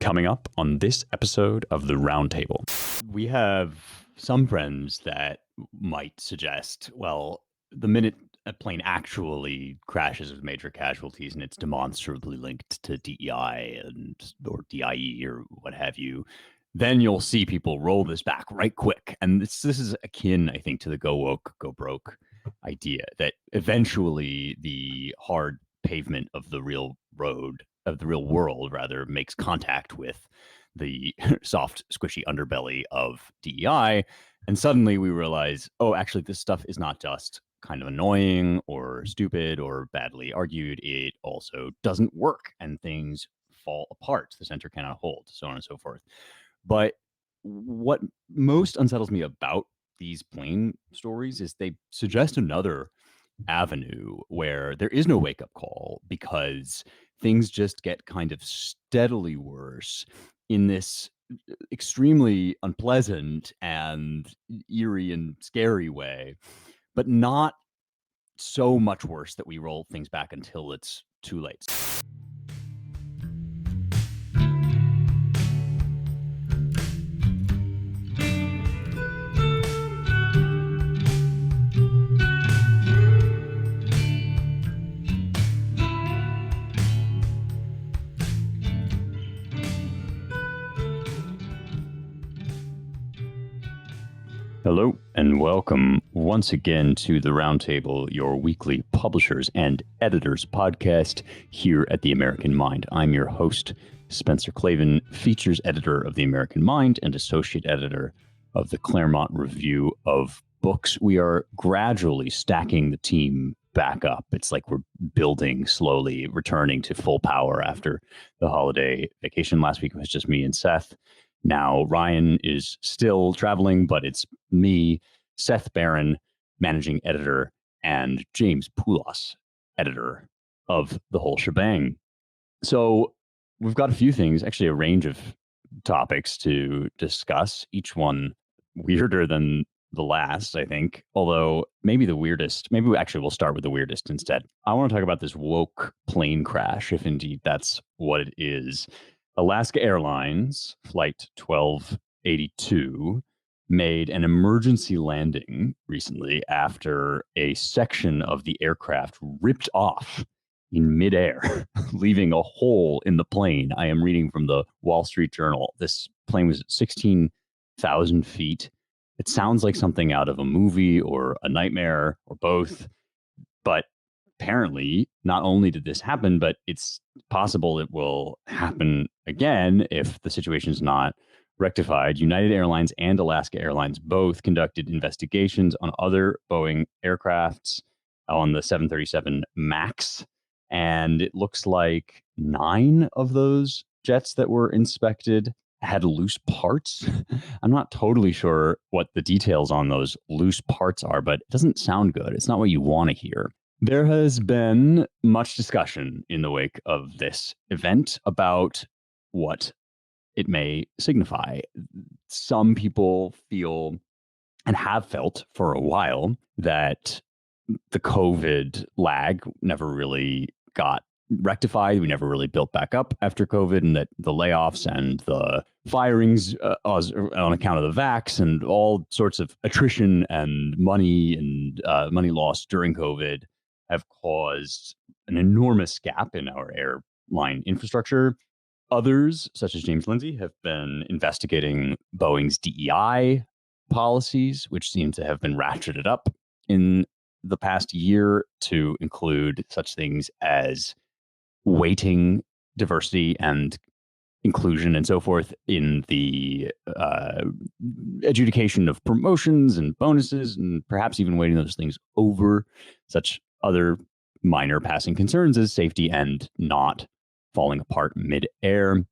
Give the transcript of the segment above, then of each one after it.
Coming up on this episode of the Roundtable, we have some friends that might suggest, well, the minute a plane actually crashes with major casualties and it's demonstrably linked to DEI or DIE or what have you, then you'll see people roll this back right quick. And this is akin, I think, to the go woke, go broke idea that eventually the hard pavement of the real road, of the real world, rather, makes contact with the soft, squishy underbelly of DEI. And suddenly we realize, oh, actually, this stuff is not just kind of annoying or stupid or badly argued. It also doesn't work and things fall apart. The center cannot hold, so on and so forth. But what most unsettles me about these plane stories is they suggest another avenue where there is no wake up call because things just get kind of steadily worse in this extremely unpleasant and eerie and scary way, but not so much worse that we roll things back until it's too late. Hello and welcome once again to the Roundtable, your weekly publishers and editors podcast here at the American Mind. I'm your host, Spencer Clavin, features editor of the American Mind and associate editor of the Claremont Review of Books. We are gradually stacking the team back up. It's like we're building slowly, returning to full power after the holiday vacation. Last week it was just me and Seth. Now, Ryan is still traveling, but it's me, Seth Barron, managing editor, and James Poulos, editor of the whole shebang. So we've got a few things, actually a range of topics to discuss, each one weirder than the last, I think, although maybe the weirdest. Maybe we'll start with the weirdest instead. I want to talk about this woke plane crash, if indeed that's what it is. Alaska Airlines Flight 1282 made an emergency landing recently after a section of the aircraft ripped off in midair, leaving a hole in the plane. I am reading from the Wall Street Journal. This plane was at 16,000 feet. It sounds like something out of a movie or a nightmare or both, but apparently, not only did this happen, but it's possible it will happen again if the situation is not rectified. United Airlines and Alaska Airlines both conducted investigations on other Boeing aircrafts on the 737 MAX, and it looks like 9 of those jets that were inspected had loose parts. I'm not totally sure what the details on those loose parts are, but it doesn't sound good. It's not what you want to hear. There has been much discussion in the wake of this event about what it may signify. Some people feel and have felt for a while that the COVID lag never really got rectified. We never really built back up after COVID, and that the layoffs and the firings on account of the vax and all sorts of attrition and money lost during COVID have caused an enormous gap in our airline infrastructure. Others, such as James Lindsay, have been investigating Boeing's DEI policies, which seem to have been ratcheted up in the past year to include such things as weighting diversity and inclusion and so forth in the adjudication of promotions and bonuses, and perhaps even weighting those things over such other minor passing concerns as safety and not falling apart mid-air.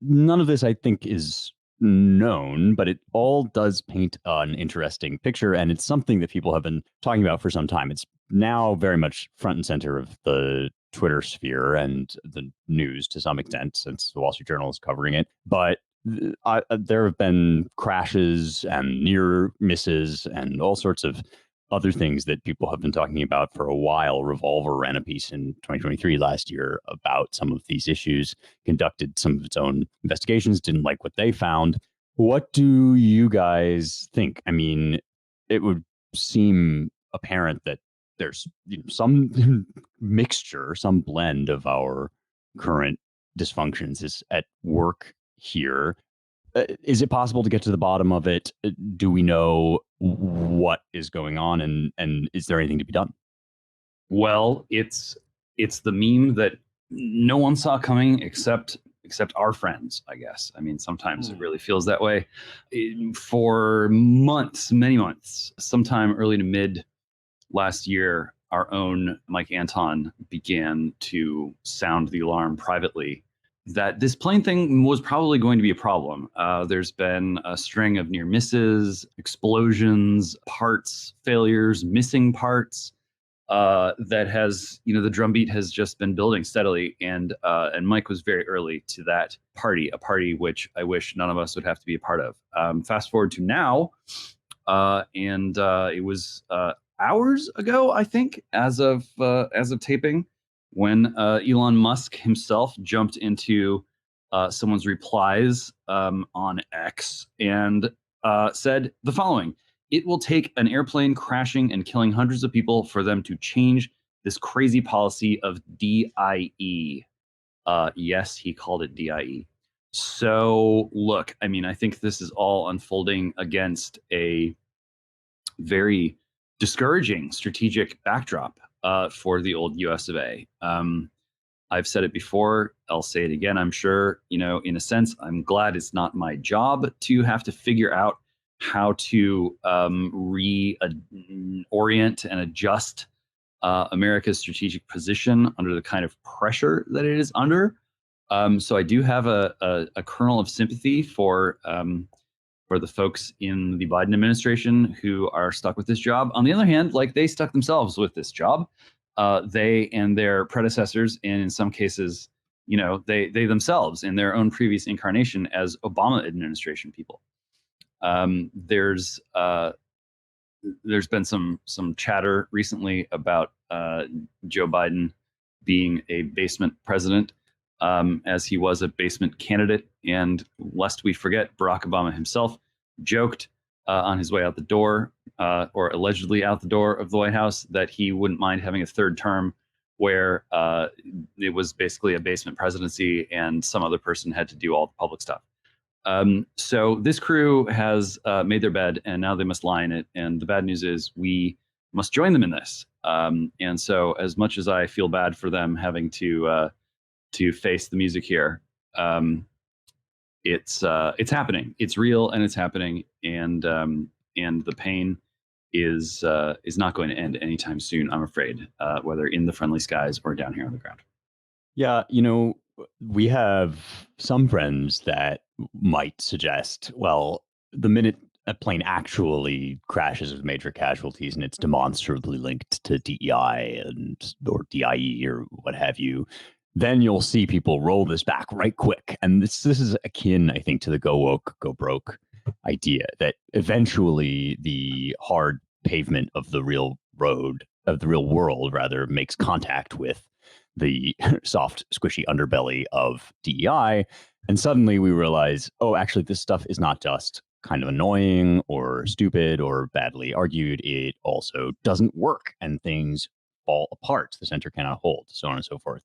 None of this, I think, is known, but it all does paint an interesting picture, and it's something that people have been talking about for some time. It's now very much front and center of the Twitter sphere and the news to some extent, since the Wall Street Journal is covering it. But there have been crashes and near misses and all sorts of other things that people have been talking about for a while. Revolver ran a piece in 2023 last year about some of these issues, conducted some of its own investigations, didn't like what they found. What do you guys think? I mean, it would seem apparent that there's some mixture, some blend of our current dysfunctions is at work here. Is it possible to get to the bottom of it? Do we know what is going on, and is there anything to be done? Well, it's the meme that no one saw coming except our friends, I guess. I mean, sometimes it really feels that way. For months, many months, sometime early to mid last year, our own Mike Anton began to sound the alarm privately that this plane thing was probably going to be a problem. There's been a string of near misses, explosions, parts failures, missing parts. That has, the drumbeat has just been building steadily, and Mike was very early to that party, a party which I wish none of us would have to be a part of. Fast forward to now, and it was hours ago, I think, as of taping, when Elon Musk himself jumped into someone's replies on X and said the following: "It will take an airplane crashing and killing hundreds of people for them to change this crazy policy of DIE." Yes, he called it DIE. So look, I mean, I think this is all unfolding against a very discouraging strategic backdrop for the old US of A. I've said it before, I'll say it again, I'm sure, in a sense, I'm glad it's not my job to have to figure out how to reorient and adjust America's strategic position under the kind of pressure that it is under. So I do have a kernel of sympathy for the folks in the Biden administration who are stuck with this job. On the other hand, like, they stuck themselves with this job. They and their predecessors, and in some cases, they themselves in their own previous incarnation as Obama administration people. There's been some chatter recently about Joe Biden being a basement president, as he was a basement candidate. And lest we forget, Barack Obama himself joked on his way out the door, or allegedly out the door of the White House, that he wouldn't mind having a third term where it was basically a basement presidency and some other person had to do all the public stuff. So this crew has made their bed, and now they must lie in it. And the bad news is we must join them in this. And so, as much as I feel bad for them having to face the music here, it's happening. It's real, and it's happening. And the pain is not going to end anytime soon, I'm afraid, whether in the friendly skies or down here on the ground. Yeah, we have some friends that might suggest, well, the minute a plane actually crashes with major casualties and it's demonstrably linked to DEI or DIE or what have you, then you'll see people roll this back right quick. And this is akin, I think, to the go woke, go broke idea that eventually the hard pavement of the real road, of the real world, rather, makes contact with the soft, squishy underbelly of DEI. And suddenly we realize, oh, actually, this stuff is not just kind of annoying or stupid or badly argued. It also doesn't work, and things fall apart. The center cannot hold, so on and so forth.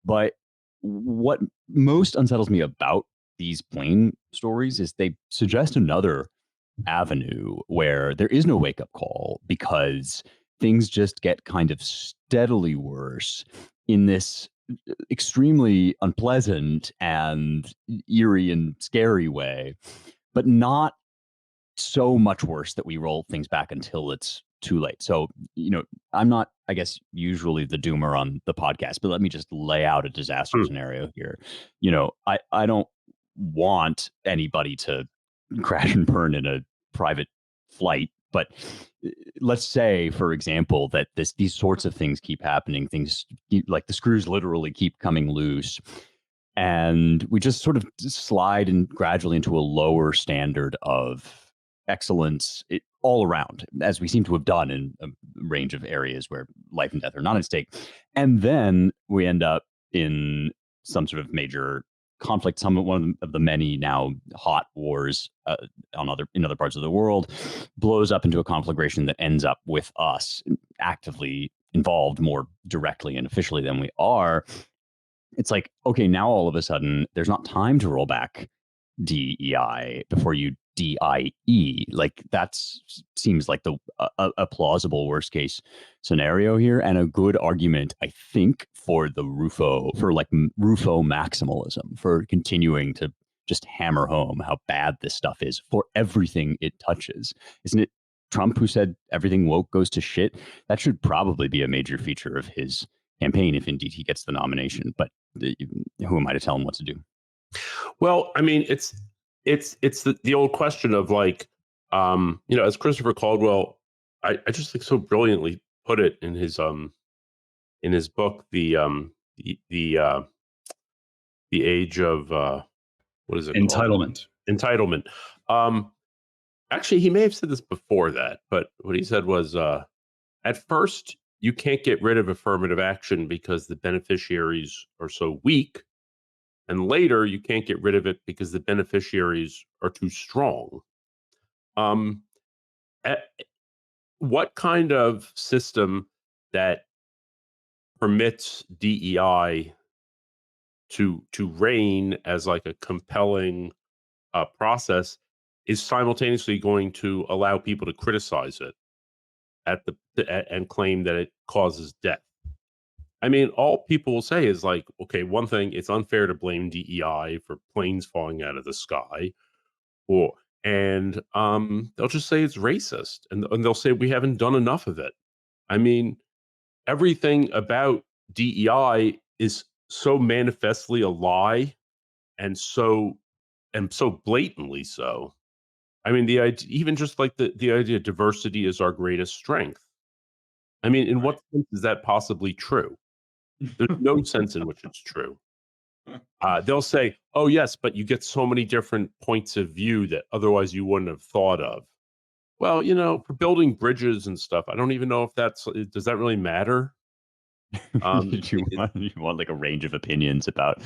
But what most unsettles me about these plane stories is they suggest another avenue where there is no wake-up call, because things just get kind of steadily worse in this extremely unpleasant and eerie and scary way, but not so much worse that we roll things back until it's too late. So, I'm not, I guess, usually the doomer on the podcast, but let me just lay out a disaster scenario here. I don't want anybody to crash and burn in a private flight, but let's say, for example, that these sorts of things keep happening. Things like the screws literally keep coming loose, and we just sort of slide gradually into a lower standard of excellence all around, as we seem to have done in a range of areas where life and death are not at stake. And then we end up in some sort of major conflict, one of the many now hot wars in other parts of the world, blows up into a conflagration that ends up with us actively involved more directly and officially than we are. It's like, okay, now all of a sudden there's not time to roll back DEI before you DIE. Like that seems like a plausible worst case scenario here, and a good argument, I think, for Rufo maximalism, for continuing to just hammer home how bad this stuff is for everything it touches. Isn't it Trump who said everything woke goes to shit? That should probably be a major feature of his campaign if indeed he gets the nomination. But who am I to tell him what to do? Well, I mean, it's the old question of like, as Christopher Caldwell, I just think so brilliantly put it in his book, the age of what is it? Entitlement. Called? Entitlement. Actually, he may have said this before that, but what he said was, at first, you can't get rid of affirmative action because the beneficiaries are so weak. And later, you can't get rid of it because the beneficiaries are too strong. What kind of system that permits DEI to reign as like a compelling process is simultaneously going to allow people to criticize it and claim that it causes death? I mean, all people will say is like, okay, one thing, it's unfair to blame DEI for planes falling out of the sky, and they'll just say it's racist, and they'll say we haven't done enough of it. I mean, everything about DEI is so manifestly a lie, and so blatantly so. I mean, the idea, even just like the idea, diversity is our greatest strength. I mean, in what sense is that possibly true? There's no sense in which it's true. They'll say, oh, yes, but you get so many different points of view that otherwise you wouldn't have thought of. Well, for building bridges and stuff, I don't even know if does that really matter? You want like a range of opinions about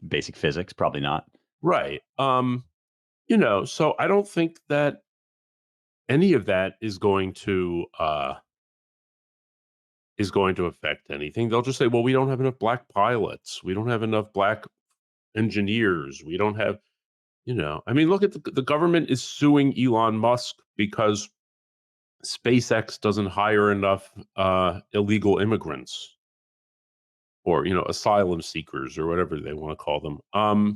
basic physics? Probably not. Right. So I don't think that any of that is going to affect anything. They'll just say, well, we don't have enough black pilots. We don't have enough black engineers. We don't have, I mean, look at the government is suing Elon Musk because SpaceX doesn't hire enough illegal immigrants or, asylum seekers or whatever they want to call them. Right.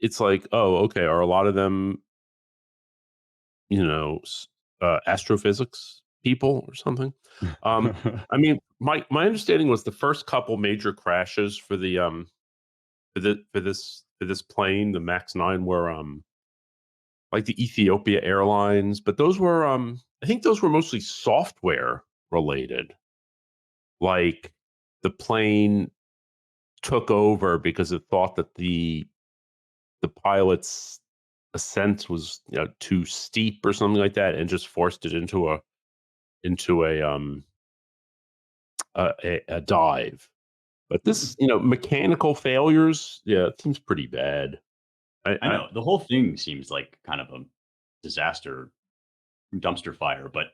It's like, oh, okay. Are a lot of them, astrophysics people or something? I mean, my understanding was the first couple major crashes for this plane, the Max 9, were like the Ethiopia Airlines, but those were I think those were mostly software related. Like the plane took over because it thought that the pilot's ascent was too steep or something like that, and just forced it into a dive. But this, mechanical failures, it seems pretty bad. I know the whole thing seems like kind of a disaster, dumpster fire. But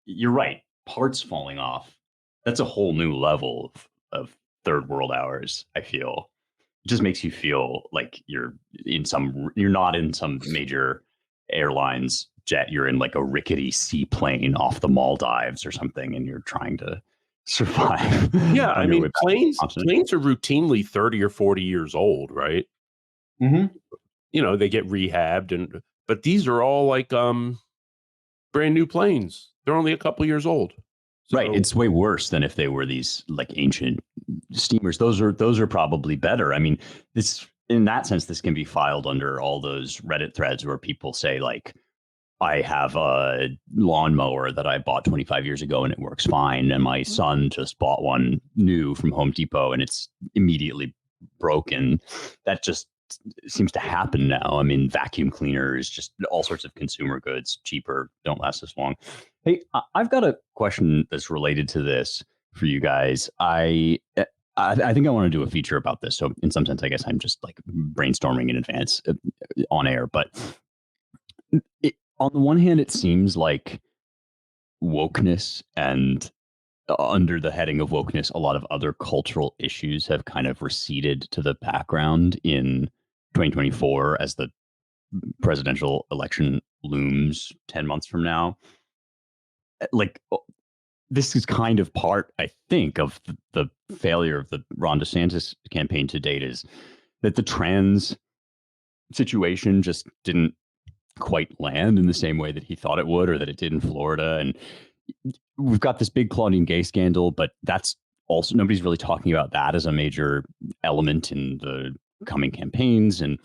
you're right, parts falling off. That's a whole new level of third world hours. I feel it just makes you feel like you're not in some major airlines jet. You're in like a rickety seaplane off the Maldives or something, and you're trying to survive. Yeah, I mean, planes are routinely 30 or 40 years old, right? Mm-hmm. They get rehabbed, but these are all like brand new planes. They're only a couple years old. So, right. It's way worse than if they were these like ancient steamers. Those are probably better. I mean, in that sense, this can be filed under all those Reddit threads where people say like, I have a lawnmower that I bought 25 years ago and it works fine. And my son just bought one new from Home Depot and it's immediately broken. That just seems to happen now. I mean, vacuum cleaners, just all sorts of consumer goods, cheaper, don't last as long. Hey, I've got a question that's related to this for you guys. I think I want to do a feature about this. So in some sense, I guess I'm just like brainstorming in advance on air. But on the one hand, it seems like wokeness and under the heading of wokeness, a lot of other cultural issues have kind of receded to the background in 2024 as the presidential election looms 10 months from now. Like, this is kind of part, I think, of the failure of the Ron DeSantis campaign to date, is that the trans situation just didn't quite land in the same way that he thought it would, or that it did in Florida. And we've got this big Claudine Gay scandal, but that's also, nobody's really talking about that as a major element in the coming campaigns. And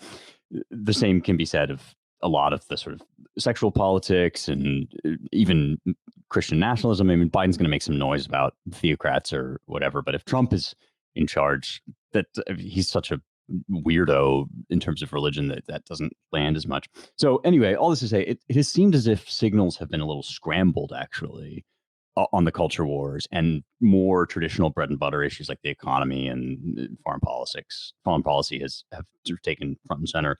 the same can be said of a lot of the sort of sexual politics and even Christian nationalism. I mean, Biden's going to make some noise about theocrats or whatever, but if Trump is in charge, that he's such a weirdo in terms of religion that doesn't land as much. So anyway, all this to say, it has seemed as if signals have been a little scrambled actually on the culture wars, and more traditional bread and butter issues like the economy and foreign policy have sort of taken front and center.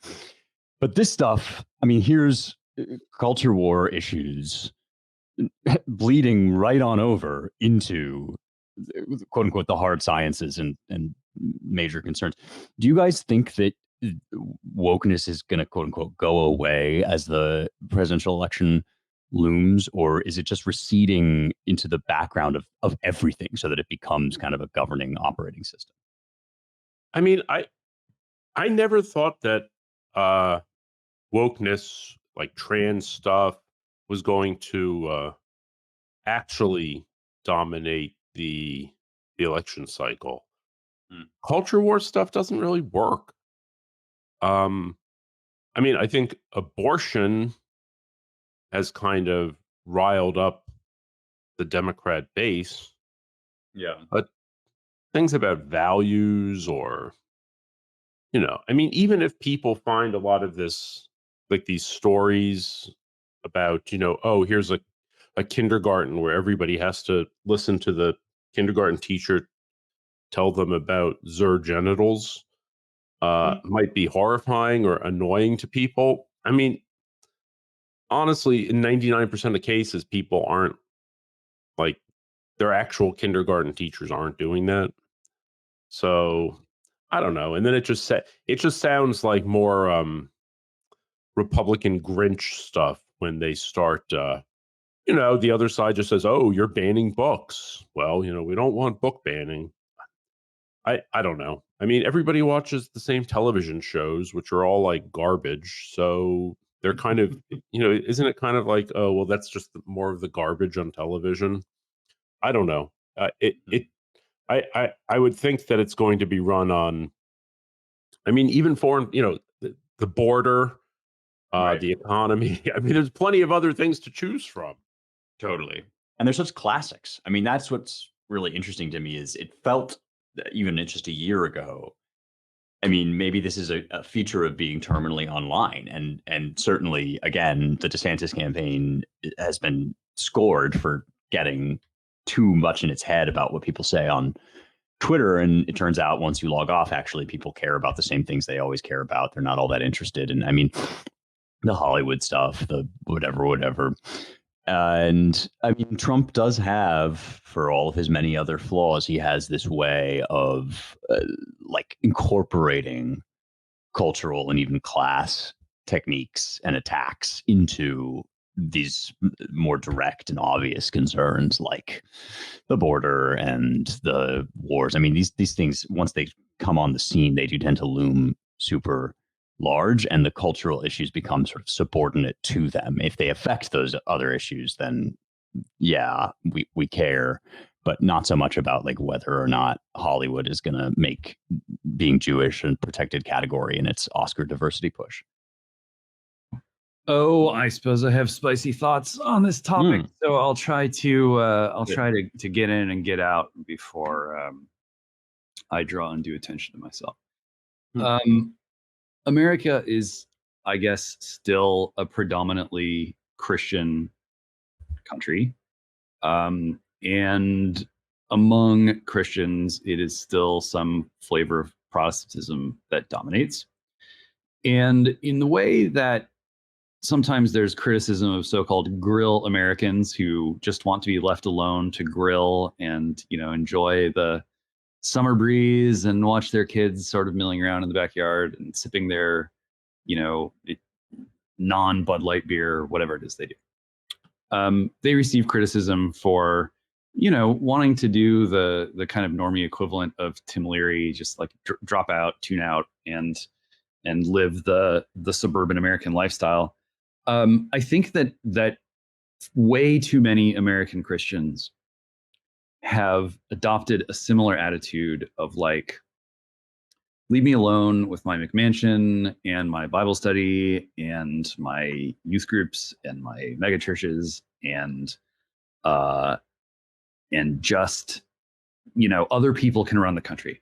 But this stuff, I mean, here's culture war issues bleeding right on over into quote unquote the hard sciences and major concerns. Do you guys think that wokeness is going to quote unquote go away as the presidential election looms, or is it just receding into the background of everything so that it becomes kind of a governing operating system? I mean, I never thought that wokeness, like trans stuff, was going to actually dominate the election cycle. Culture war stuff doesn't really work. I mean, I think abortion has kind of riled up the Democrat base. Yeah. But things about values, or, you know, I mean, even if people find a lot of this, like these stories about, you know, oh, here's a kindergarten where everybody has to listen to the kindergarten teacher tell them about their genitals, might be horrifying or annoying to people. I mean, honestly, in 99% of cases, people aren't, like, their actual kindergarten teachers aren't doing that. So I don't know. And then it just sounds like more Republican Grinch stuff when they start, you know, the other side just says, oh, you're banning books. Well, you know, we don't want book banning. I don't know. I mean, everybody watches the same television shows, which are all like garbage. So they're kind of, you know, isn't it kind of like, oh, well, that's just more of the garbage on television? I don't know. I would think that it's going to be run on, I mean, even foreign, you know, the border, Right. the economy. I mean, there's plenty of other things to choose from. Totally. And they're such classics. I mean, that's what's really interesting to me, is it felt even just a year ago. I mean, maybe this is a feature of being terminally online, and certainly, again, the DeSantis campaign has been scored for getting too much in its head about what people say on Twitter. And it turns out once you log off, actually, people care about the same things they always care about. They're not all that interested. And I mean, the Hollywood stuff, the whatever. And I mean, Trump does have, for all of his many other flaws, he has this way of like incorporating cultural and even class techniques and attacks into these more direct and obvious concerns like the border and the wars. I mean, these things, once they come on the scene, they do tend to loom super large, and the cultural issues become sort of subordinate to them. If they affect those other issues, then yeah, we care, but not so much about like whether or not Hollywood is going to make being Jewish a protected category in its Oscar diversity push. Oh, I suppose I have spicy thoughts on this topic, so I'll try to get in and get out before I draw undue attention to myself. America is, I guess, still a predominantly Christian country. And among Christians, it is still some flavor of Protestantism that dominates. And in the way that sometimes there's criticism of so-called grill Americans who just want to be left alone to grill and, enjoy the summer breeze and watch their kids sort of milling around in the backyard and sipping their, you know, non-Bud Light beer, or whatever it is they do. They receive criticism for, wanting to do the kind of normie equivalent of Tim Leary, just like drop out, tune out, and live the suburban American lifestyle. I think that way too many American Christians have adopted a similar attitude of like, leave me alone with my McMansion and my Bible study and my youth groups and my mega churches and just, other people can run the country.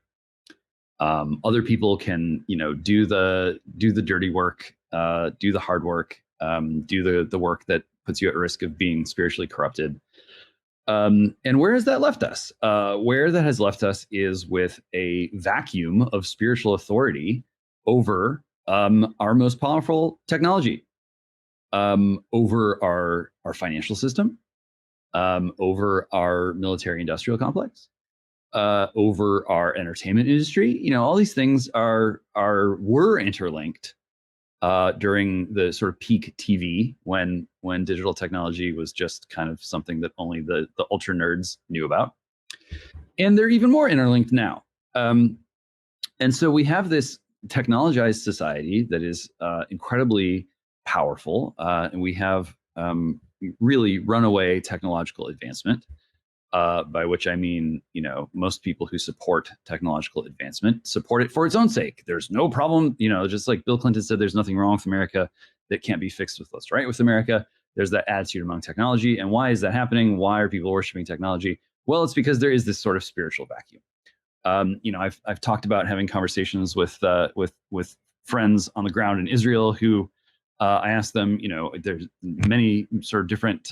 Other people can, do the dirty work, do the hard work, do the work that puts you at risk of being spiritually corrupted. And where has that left us? Where that has left us is with a vacuum of spiritual authority over our most powerful technology, over our financial system, over our military-industrial complex, over our entertainment industry. All these things were interlinked during the sort of peak TV when digital technology was just kind of something that only the ultra nerds knew about. And they're even more interlinked now. And so we have this technologized society that is incredibly powerful, and we have really runaway technological advancement. By which I mean, most people who support technological advancement support it for its own sake. There's no problem, just like Bill Clinton said, there's nothing wrong with America that can't be fixed with what's right with America. There's that attitude among technology. And why is that happening? Why are people worshiping technology? Well, it's because there is this sort of spiritual vacuum. I've talked about having conversations with friends on the ground in Israel who I asked them, there's many sort of different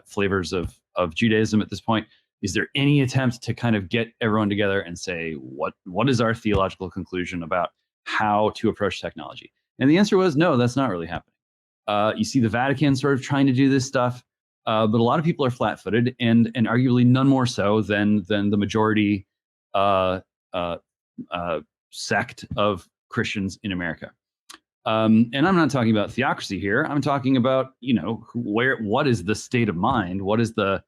flavors of Judaism at this point. Is there any attempt to kind of get everyone together and say, what is our theological conclusion about how to approach technology? And the answer was, no, that's not really happening. You see the Vatican sort of trying to do this stuff, but a lot of people are flat-footed, and arguably none more so than the majority sect of Christians in America. And I'm not talking about theocracy here. I'm talking about, what is the state of mind? What is the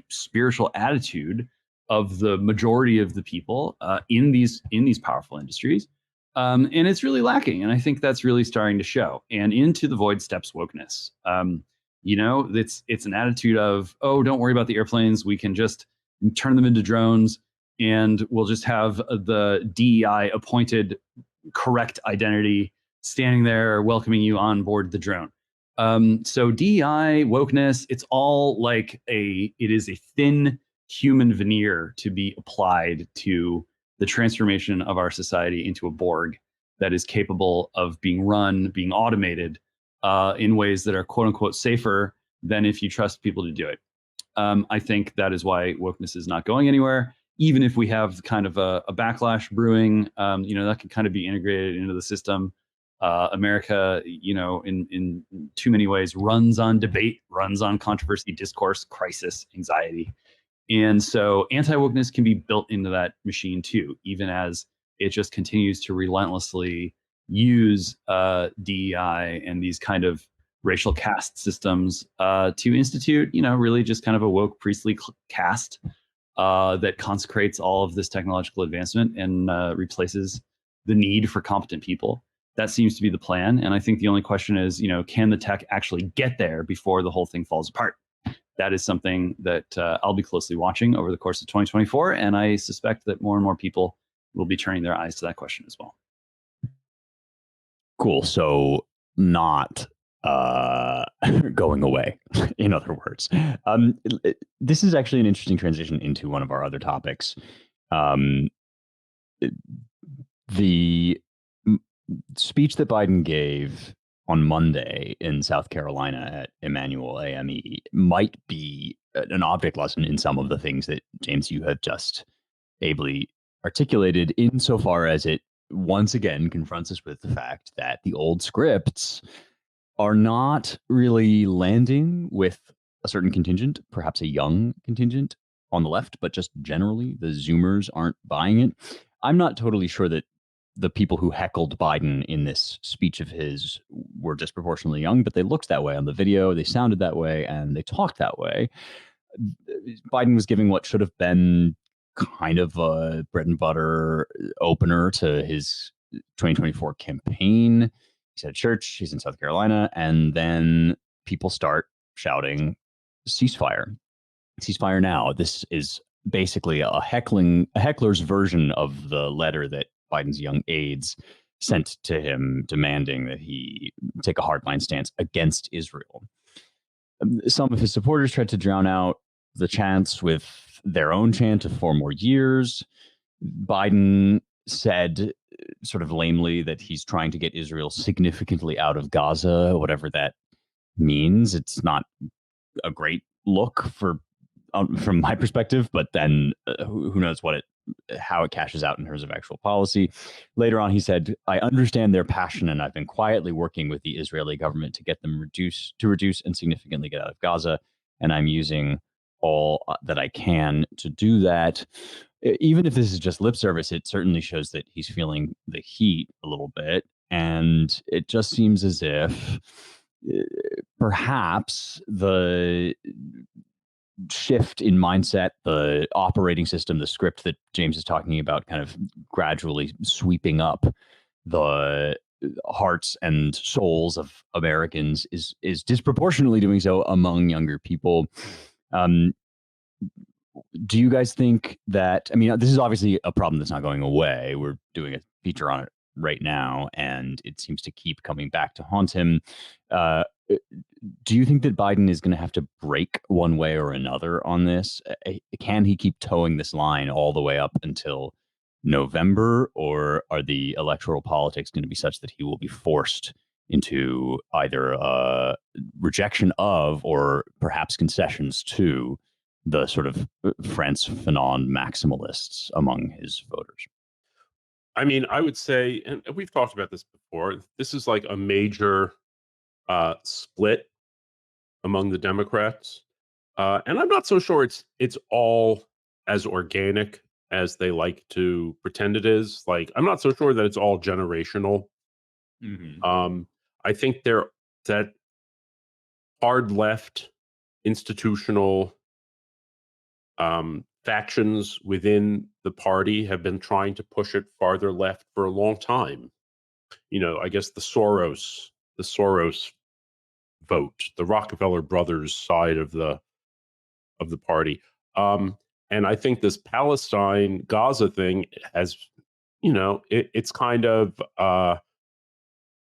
spiritual attitude of the majority of the people in these powerful industries? And it's really lacking. And I think that's really starting to show. And into the void steps wokeness. It's an attitude of, oh, don't worry about the airplanes. We can just turn them into drones. And we'll just have the DEI appointed correct identity standing there welcoming you on board the drone. So DEI, wokeness, it's all like it is a thin human veneer to be applied to the transformation of our society into a Borg that is capable of being run, being automated in ways that are quote unquote safer than if you trust people to do it. I think that is why wokeness is not going anywhere. Even if we have kind of a backlash brewing, that can kind of be integrated into the system. America, in too many ways, runs on debate, runs on controversy, discourse, crisis, anxiety. And so anti-wokeness can be built into that machine too, even as it just continues to relentlessly use DEI and these kind of racial caste systems to institute, really just kind of a woke priestly caste that consecrates all of this technological advancement and replaces the need for competent people. That seems to be the plan. And I think the only question is, can the tech actually get there before the whole thing falls apart? That is something that I'll be closely watching over the course of 2024. And I suspect that more and more people will be turning their eyes to that question as well. Cool. So not going away, in other words. This is actually an interesting transition into one of our other topics. the speech that Biden gave on Monday in South Carolina at Emmanuel AME might be an object lesson in some of the things that, James, you have just ably articulated, insofar as it once again confronts us with the fact that the old scripts are not really landing with a certain contingent, perhaps a young contingent on the left, but just generally the Zoomers aren't buying it. I'm not totally sure that the people who heckled Biden in this speech of his were disproportionately young, but they looked that way on the video, they sounded that way, and they talked that way. Biden was giving what should have been kind of a bread and butter opener to his 2024 campaign. He's at church, he's in South Carolina, and then people start shouting, ceasefire. Ceasefire now. This is basically a heckler's version of the letter that Biden's young aides sent to him demanding that he take a hardline stance against Israel. Some of his supporters tried to drown out the chants with their own chant of 4 more years. Biden said sort of lamely that he's trying to get Israel significantly out of Gaza, whatever that means. It's not a great look for from my perspective, but then who knows how it cashes out in terms of actual policy. Later on, he said, "I understand their passion, and I've been quietly working with the Israeli government to get them to reduce and significantly get out of Gaza, and I'm using all that I can to do that." Even if this is just lip service, it certainly shows that he's feeling the heat a little bit, and it just seems as if perhaps the shift in mindset, the operating system, the script that James is talking about, kind of gradually sweeping up the hearts and souls of Americans, is disproportionately doing so among younger people. Do you guys think that, I mean, this is obviously a problem that's not going away. We're doing a feature on it right now, and it seems to keep coming back to haunt him. Do you think that Biden is going to have to break one way or another on this? Can he keep towing this line all the way up until November, or are the electoral politics going to be such that he will be forced into either rejection of or perhaps concessions to the sort of Frantz Fanon maximalists among his voters? I mean, I would say, and we've talked about this before, this is like a major split among the Democrats. And I'm not so sure it's all as organic as they like to pretend it is. Like, I'm not so sure that it's all generational. Mm-hmm. I think that hard left institutional factions within the party have been trying to push it farther left for a long time. You know, I guess the Soros vote, the Rockefeller brothers side of the party. And I think this Palestine Gaza thing has, you know, it's kind of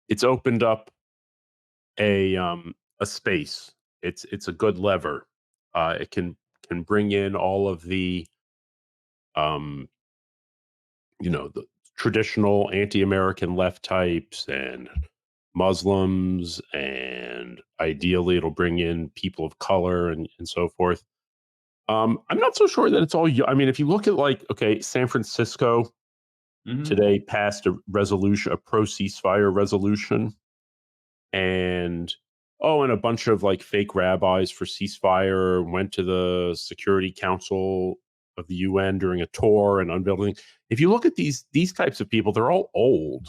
it's opened up a space. It's a good lever. It can bring in all of the you know, the traditional anti-American left types and Muslims, and ideally it'll bring in people of color and so forth. I'm not so sure that it's all. I mean, if you look at, like, okay, San Francisco today passed a resolution, a pro ceasefire resolution, and and a bunch of like fake rabbis for ceasefire went to the Security Council of the UN during a tour and unveiling. If you look at these types of people, they're all old.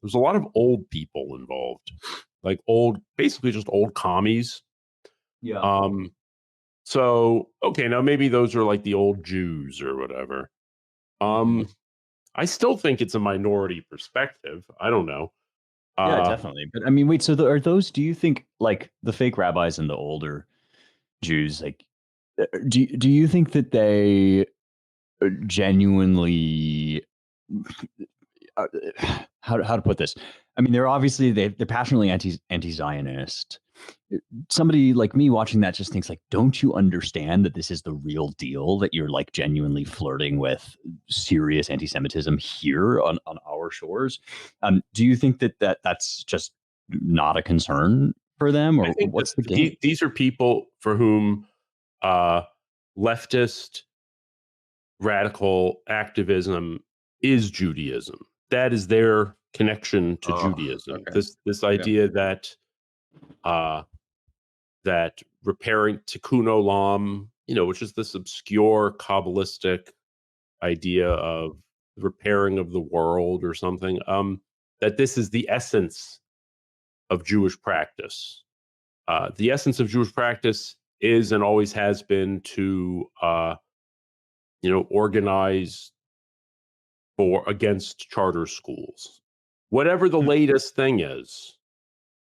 There's a lot of old people involved, like basically just old commies. Yeah. So, okay, now maybe those are like the old Jews or whatever. I still think it's a minority perspective. I don't know. Yeah, definitely. But I mean, wait, so are those, do you think, like, the fake rabbis and the older Jews, like, do you think that they genuinely, how to put this? I mean, they're obviously, they're passionately anti-Zionist. somebody like me watching that just thinks like, don't you understand that this is the real deal, that you're like genuinely flirting with serious anti-Semitism here on our shores? Do you think that's just not a concern for them, or I think what's the that game? these are people for whom leftist radical activism is Judaism. That is their connection to Judaism. Okay. This idea that that repairing tikkun olam, which is this obscure Kabbalistic idea of repairing of the world or something, that this is the essence of Jewish practice. The essence of Jewish practice is and always has been to, organize against charter schools, whatever the latest thing is.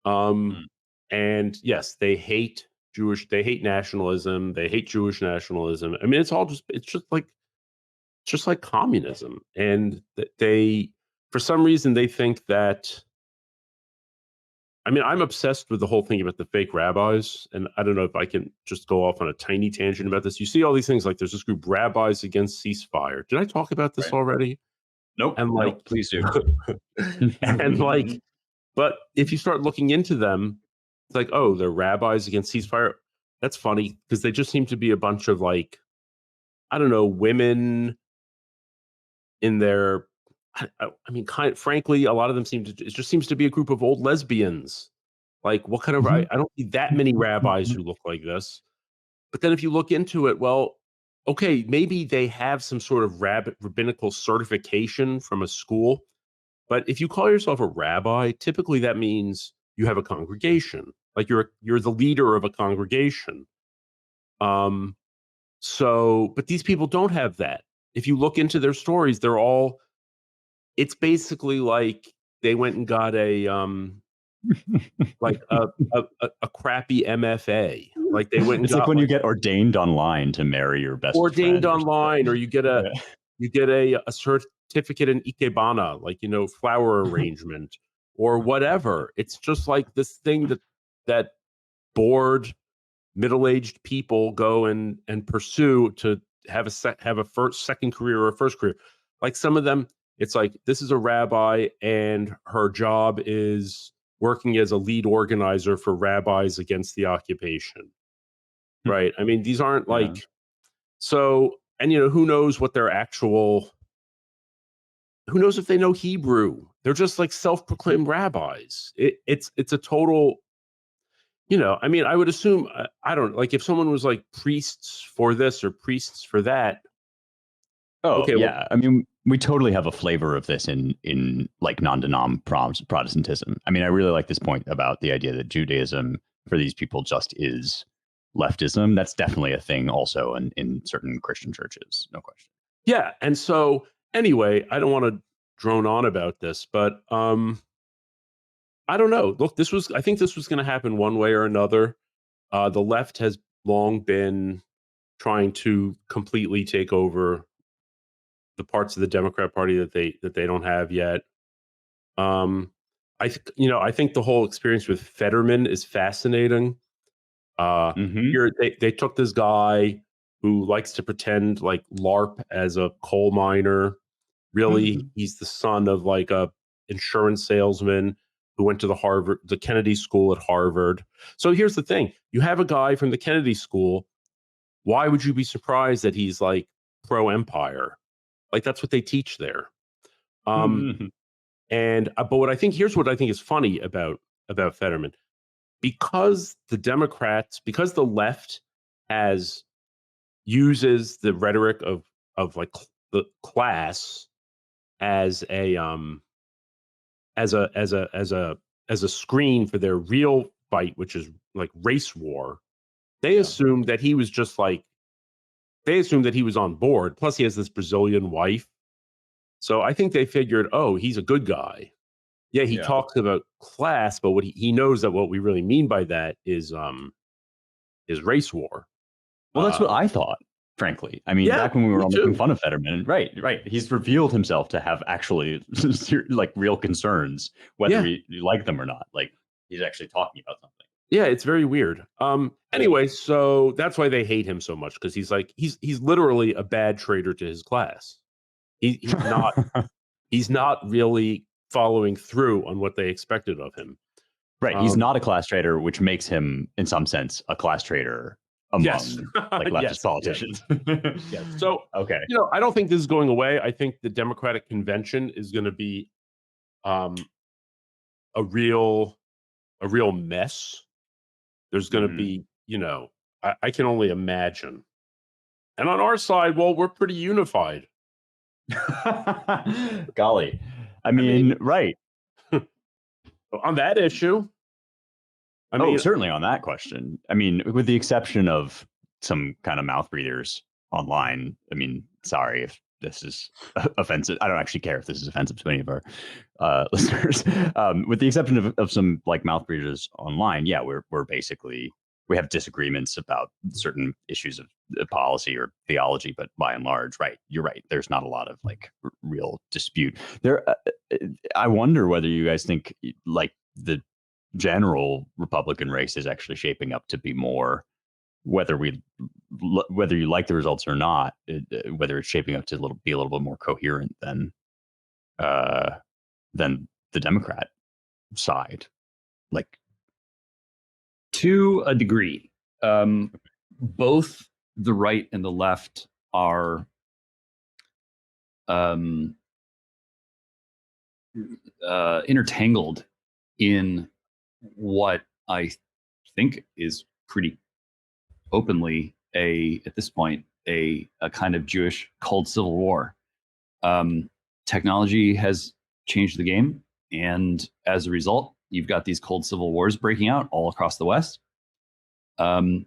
And yes, they hate nationalism. They hate Jewish nationalism. I mean, it's just like communism. And they, for some reason, they think that, I mean, I'm obsessed with the whole thing about the fake rabbis. And I don't know if I can just go off on a tiny tangent about this. You see all these things, like there's this group, Rabbis Against Ceasefire. Did I talk about this already? Nope. And nope, please do. and like, but if you start looking into them, it's like, oh, they're Rabbis Against Ceasefire. That's funny, because they just seem to be a bunch of, like, I don't know, women in their, I mean, frankly, a lot of them it just seems to be a group of old lesbians. Like, what kind of, I don't see that many rabbis who look like this. But then if you look into it, well, okay, maybe they have some sort of rabbinical certification from a school. But if you call yourself a rabbi, typically that means you have a congregation. Like you're the leader of a congregation. So, but these people don't have that. If you look into their stories, it's basically like they went and got a like a crappy MFA. Like they went and it's like when you get ordained online to marry your best ordained friend online, or you get a certificate in ikebana, like, flower arrangement or whatever. It's just like this thing that bored middle-aged people go and pursue to have a second career or a first career. Like some of them, it's like, this is a rabbi and her job is working as a lead organizer for Rabbis Against the Occupation. Right. I mean, these aren't like, so, and who knows what their actual, who knows if they know Hebrew? They're just like self-proclaimed rabbis. It's a total, I mean, I would assume, I don't, like, if someone was like priests for this or priests for that. Oh, okay, yeah. Well, I mean, we totally have a flavor of this in like non-denom Protestantism. I mean, I really like this point about the idea that Judaism for these people just is leftism. That's definitely a thing also in certain Christian churches, no question. Yeah. And so anyway, I don't want to drone on about this, but I don't know. Look, I think this was going to happen one way or another. The left has long been trying to completely take over the parts of the Democrat Party that they don't have yet. I think the whole experience with Fetterman is fascinating. Here they took this guy who likes to pretend like LARP as a coal miner. Really, he's the son of like a insurance salesman who went to the Kennedy School at Harvard. So here's the thing: you have a guy from the Kennedy School. Why would you be surprised that he's like pro-empire? Like that's what they teach there. But here's what I think is funny about Fetterman. Because the left uses the rhetoric of like the class as a screen for their real fight, which is like race war. They assumed that he was just like, they assumed that he was on board. Plus he has this Brazilian wife. So I think they figured, oh, he's a good guy. Yeah, he talks about class, but what he knows that what we really mean by that is race war. Well, that's what I thought, frankly. I mean, back when we were all making fun of Fetterman, right. He's revealed himself to have actually like real concerns, whether you like them or not. Like he's actually talking about something. Yeah, it's very weird. Anyway, so that's why they hate him so much, because he's literally a bad traitor to his class. He's not really following through on what they expected of him. Right. He's not a class traitor, which makes him, in some sense, a class traitor among Yes. like leftist politicians. Yes. So, okay. I don't think this is going away. I think the Democratic convention is going to be a real mess. There's going to be, I can only imagine. And on our side, well, we're pretty unified. Golly. I mean, right. On that issue. I mean, certainly on that question. I mean, with the exception of some kind of mouth breathers online. I mean, sorry if this is offensive. I don't actually care if this is offensive to any of our listeners. With the exception of some like mouth breathers online, yeah, we're basically, we have disagreements about certain issues of policy or theology, but by and large, right, you're right. There's not a lot of like real dispute there. I wonder whether you guys think like the general Republican race is actually shaping up to be more, whether you like the results or not, whether it's shaping up to be a little bit more coherent than the Democrat side, like to a degree. Both the right and the left are intertangled in what I think is pretty openly at this point, a kind of Jewish cold civil war. Technology has changed the game, and as a result, you've got these cold civil wars breaking out all across the West.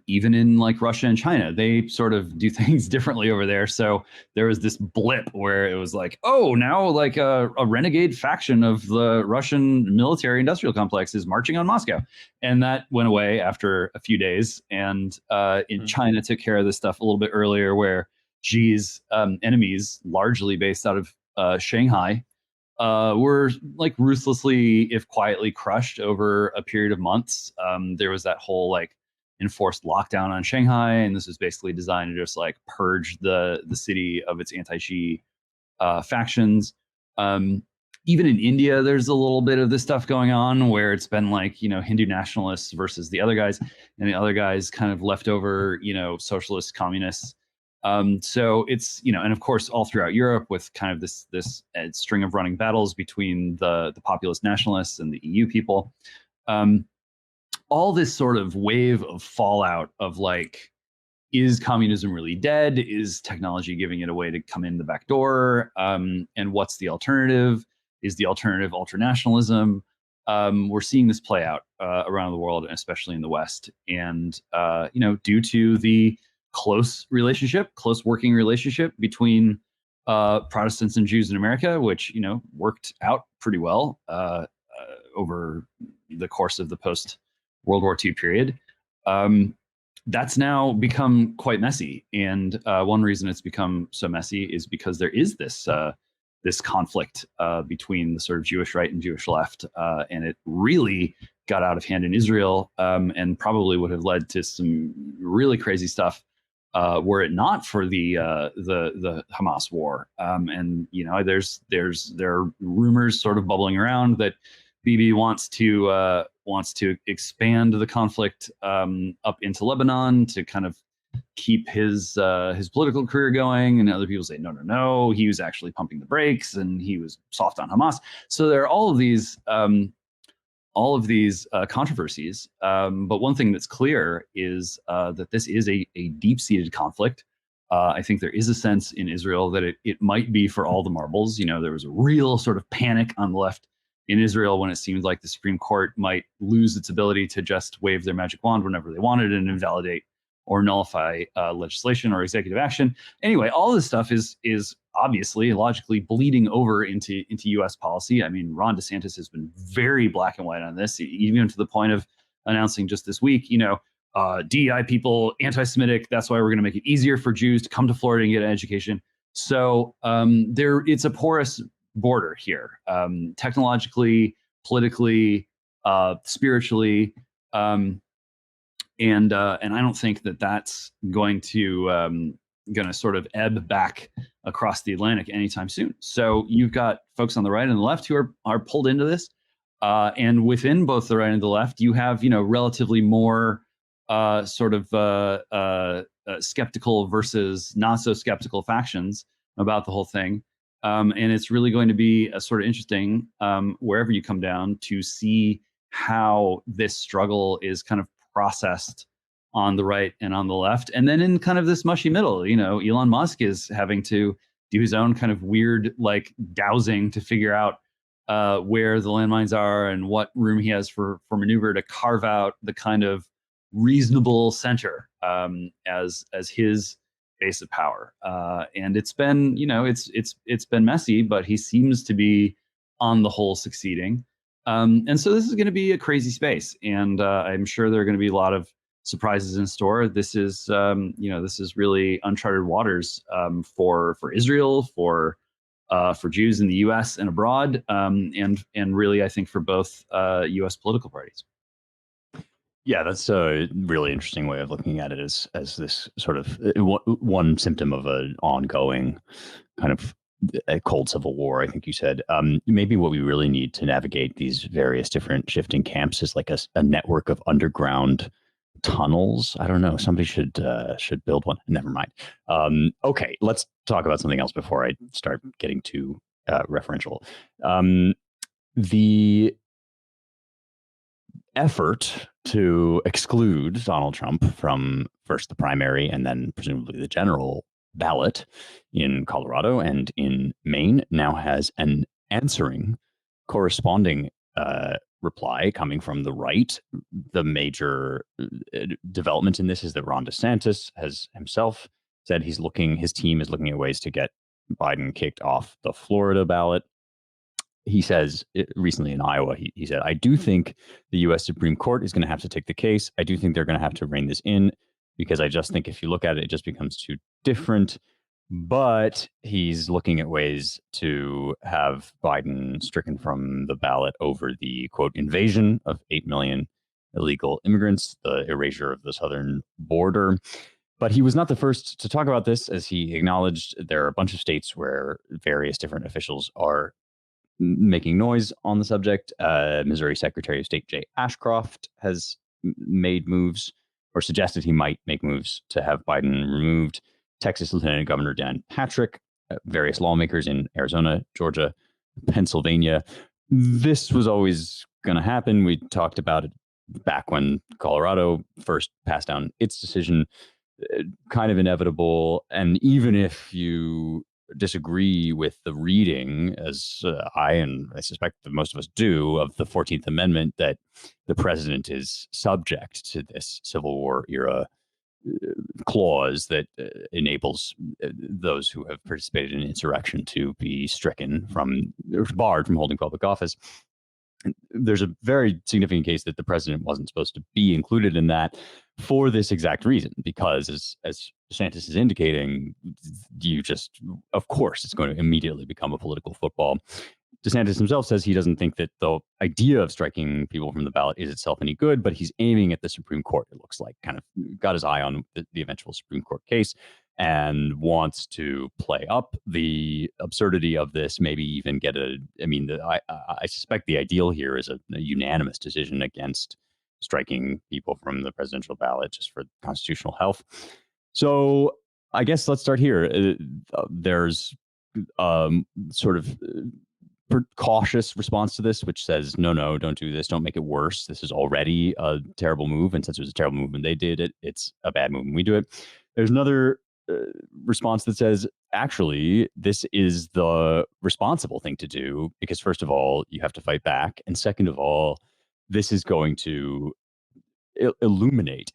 Even in like Russia and China, they sort of do things differently over there. So there was this blip where it was like, oh, now like a renegade faction of the Russian military industrial complex is marching on Moscow. And that went away after a few days. And in China took care of this stuff a little bit earlier, where Xi's enemies, largely based out of Shanghai, were like ruthlessly, if quietly, crushed over a period of months. There was that whole like enforced lockdown on Shanghai, and this was basically designed to just like purge the city of its anti-Xi factions. Even in India, there's a little bit of this stuff going on where it's been like, Hindu nationalists versus the other guys, and the other guys kind of leftover, socialists, communists. So it's, and of course, all throughout Europe with kind of this string of running battles between the populist nationalists and the EU people. All this sort of wave of fallout of like, is communism really dead? Is technology giving it a way to come in the back door? And what's the alternative? Is the alternative ultranationalism? We're seeing this play out around the world, and especially in the West. And, due to the close working relationship between Protestants and Jews in America, which, worked out pretty well over the course of the post-World War II period. That's now become quite messy. And one reason it's become so messy is because there is this conflict between the sort of Jewish right and Jewish left. And it really got out of hand in Israel, and probably would have led to some really crazy stuff were it not for the Hamas war. And there are rumors sort of bubbling around that Bibi wants to expand the conflict up into Lebanon to kind of keep his political career going, and other people say no, he was actually pumping the brakes and he was soft on Hamas. So there are all of these controversies. But one thing that's clear is that this is a deep-seated conflict. I think there is a sense in Israel that it might be for all the marbles. There was a real sort of panic on the left in Israel when it seemed like the Supreme Court might lose its ability to just wave their magic wand whenever they wanted and invalidate or nullify legislation or executive action. Anyway, all this stuff is obviously logically bleeding over into U.S. policy. I mean, Ron DeSantis has been very black and white on this, even to the point of announcing just this week, DEI people, anti-Semitic. That's why we're going to make it easier for Jews to come to Florida and get an education. So it's a porous border here, technologically, politically, spiritually. and I don't think that that's going to sort of ebb back across the Atlantic anytime soon. So you've got folks on the right and the left who are pulled into this, and within both the right and the left, you have relatively more skeptical versus not so skeptical factions about the whole thing. And it's really going to be a sort of interesting, wherever you come down, to see how this struggle is kind of processed on the right and on the left. And then in kind of this mushy middle, Elon Musk is having to do his own kind of weird like dowsing to figure out where the landmines are and what room he has for maneuver to carve out the kind of reasonable center as his base of power. And it's been, it's been messy, but he seems to be on the whole succeeding. And so this is going to be a crazy space, and I'm sure there are going to be a lot of surprises in store. This is, this is really uncharted waters for Israel, for Jews in the U.S. and abroad, and really, I think, for both U.S. political parties. Yeah, that's a really interesting way of looking at it, as this sort of one symptom of an ongoing kind of a cold civil war, I think you said. Maybe what we really need to navigate these various different shifting camps is like a network of underground tunnels. I don't know. Somebody should build one. Never mind. Okay, let's talk about something else before I start getting too referential. The effort to exclude Donald Trump from first the primary and then presumably the general ballot in Colorado and in Maine now has an answering corresponding reply coming from the right. The major development in this is that Ron DeSantis has himself said his team is looking at ways to get Biden kicked off the Florida ballot. He says recently in Iowa, he said, I do think the U.S. Supreme Court is going to have to take the case. I do think they're going to have to rein this in, because I just think if you look at it, it just becomes too different. But he's looking at ways to have Biden stricken from the ballot over the, quote, invasion of 8 million illegal immigrants, the erasure of the southern border. But he was not the first to talk about this, as he acknowledged there are a bunch of states where various different officials are making noise on the subject. Missouri Secretary of State Jay Ashcroft has made moves, or suggested he might make moves, to have Biden removed. Texas Lieutenant Governor Dan Patrick, various lawmakers in Arizona, Georgia, Pennsylvania. This was always going to happen. We talked about it back when Colorado first passed down its decision. Kind of inevitable. And even if you disagree with the reading, as I suspect that most of us do, of the 14th Amendment, that the president is subject to this Civil War era clause that enables those who have participated in insurrection to be stricken from, or barred from, holding public office. There's a very significant case that the president wasn't supposed to be included in that for this exact reason, because as DeSantis is indicating, of course, it's going to immediately become a political football. DeSantis himself says he doesn't think that the idea of striking people from the ballot is itself any good, but he's aiming at the Supreme Court, it looks like, kind of got his eye on the eventual Supreme Court case, and wants to play up the absurdity of this, maybe even get I suspect the ideal here is a unanimous decision against striking people from the presidential ballot, just for constitutional health. So I guess let's start here. There's sort of cautious response to this, which says, no, don't do this. Don't make it worse. This is already a terrible move. And since it was a terrible move when they did it, it's a bad move when we do it. There's another response that says, actually, this is the responsible thing to do, because first of all, you have to fight back. And second of all, this is going to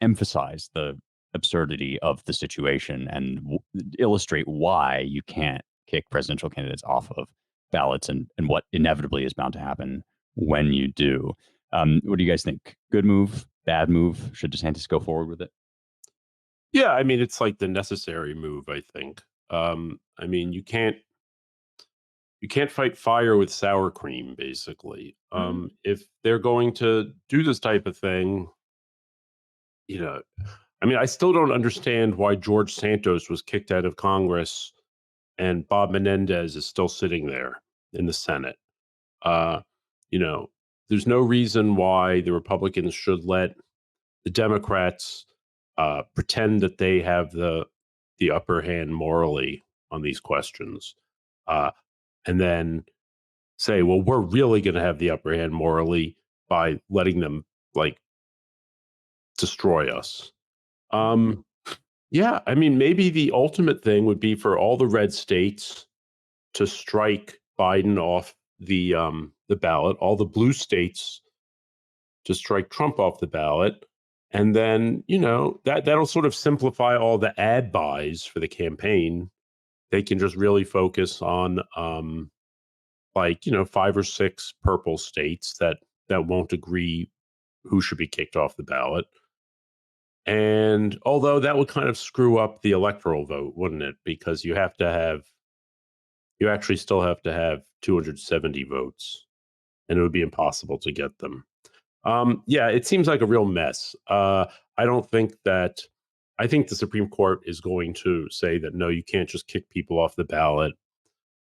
emphasize the absurdity of the situation and illustrate why you can't kick presidential candidates off of ballots and what inevitably is bound to happen when you do. What do you guys think? Good move? Bad move? Should DeSantis go forward with it? Yeah, I mean, it's like the necessary move, I think. I mean, you can't fight fire with sour cream, basically. If they're going to do this type of thing, I mean, I still don't understand why George Santos was kicked out of Congress and Bob Menendez is still sitting there in the Senate. There's no reason why the Republicans should let the Democrats pretend that they have the upper hand morally on these questions, and then say, well, we're really going to have the upper hand morally by letting them destroy us. Yeah, I mean, maybe the ultimate thing would be for all the red states to strike Biden off the ballot, all the blue states to strike Trump off the ballot, and then that'll sort of simplify all the ad buys for the campaign. They can just really focus on 5 or 6 purple states that won't agree who should be kicked off the ballot. And although that would kind of screw up the electoral vote, wouldn't it? Because you actually still have to have 270 votes, and it would be impossible to get them. Yeah, it seems like a real mess. I think the Supreme Court is going to say that, no, you can't just kick people off the ballot